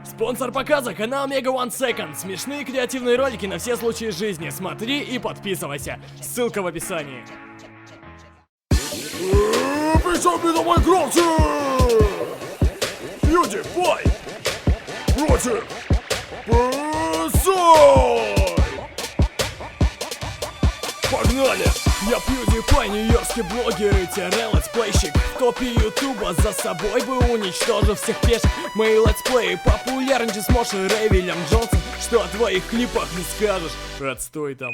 Спонсор показа — канал Mega One Second. Смешные креативные ролики на все случаи жизни. Смотри и подписывайся. Ссылка в описании. Причем на Майнкрафте! PewDiePie против Пэсай! Погнали! Я PewDiePie, нью-йоркский блогер и летсплейщик. В топе ютуба за собой бы уничтожил всех пешек. Мои летсплеи популярнее Смош и Рэй Вильям Джонсон. Что о твоих клипах не скажешь? Отстой там.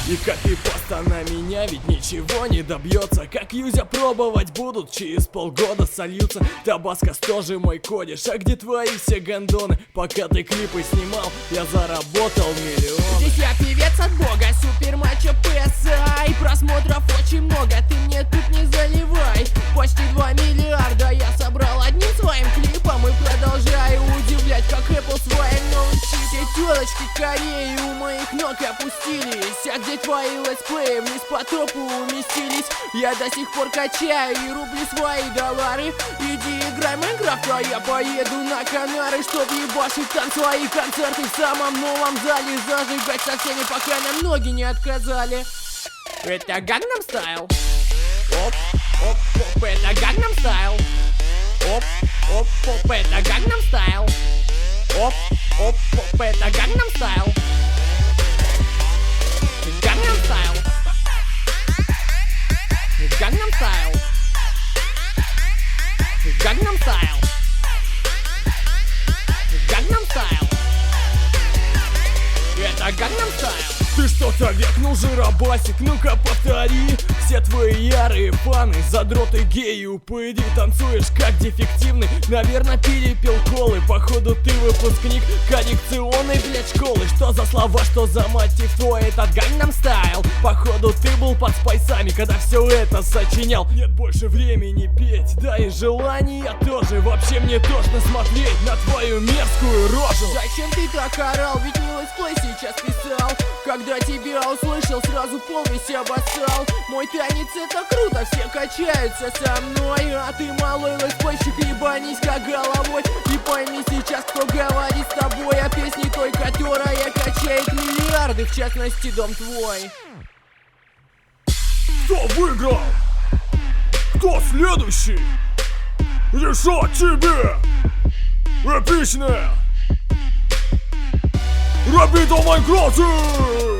И как и поста на меня ведь ничего не добьется. Как юзя пробовать будут, через полгода сольются. Табаскос тоже мой кодиш. А где твои все гондоны? Пока ты клипы снимал, я заработал миллион. Здесь я певец от бога, супер мачо PSI. Просмотров очень много, ты мне тут не заливай. Почти 2 миллиарда я собрал одним своим клипом. И продолжаю удивлять, как Apple своим научись. Все телочки Кореи у моих ног опустились. А где твои летсплеи вниз по топу уместились? Я до сих пор качаю и рублю свои доллары. Иди играй в Майнкрафт, а я поеду на Канары, чтоб ебашить там свои концерты в самом новом зале. Зажигать со всеми, пока нам ноги не отказали. Это Gangnam Style. Оп, оп, оп, это Gangnam Style. Оп, оп, оп, это Gangnam Style. Оп, оп, оп, это Gangnam Style. Gangnam Style. Gangnam Style. Gangnam Style. Gangnam Style. Это Gangnam Style. Ты что-то векнул, жиробасик, ну-ка повтори. Все твои ярые фаны, задроты геи, упыри. Танцуешь как дефективный, наверное перепил колы. Походу ты выпускник коррекционной, блядь, школы. Что за слова, что за мотив твой этот Gangnam Style? Походу ты был под спайсами, когда все это сочинял. Нет больше времени петь, да и желания тоже. Вообще мне тошно смотреть на твою мерзкую рожу. Зачем ты так орал, ведь не летсплей сейчас писал. Когда тебя услышал, сразу пол весь обоссал. Мой танец это круто, все качаются со мной. А ты малой летсплейщик, ебанись как головой. И пойми сейчас, кто говорит с тобой о песне той, которая качает миллиарды, в частности дом твой. Кто выиграл? Кто следующий? Решать тебе! Эпичное! Рабито в Майнкрафте!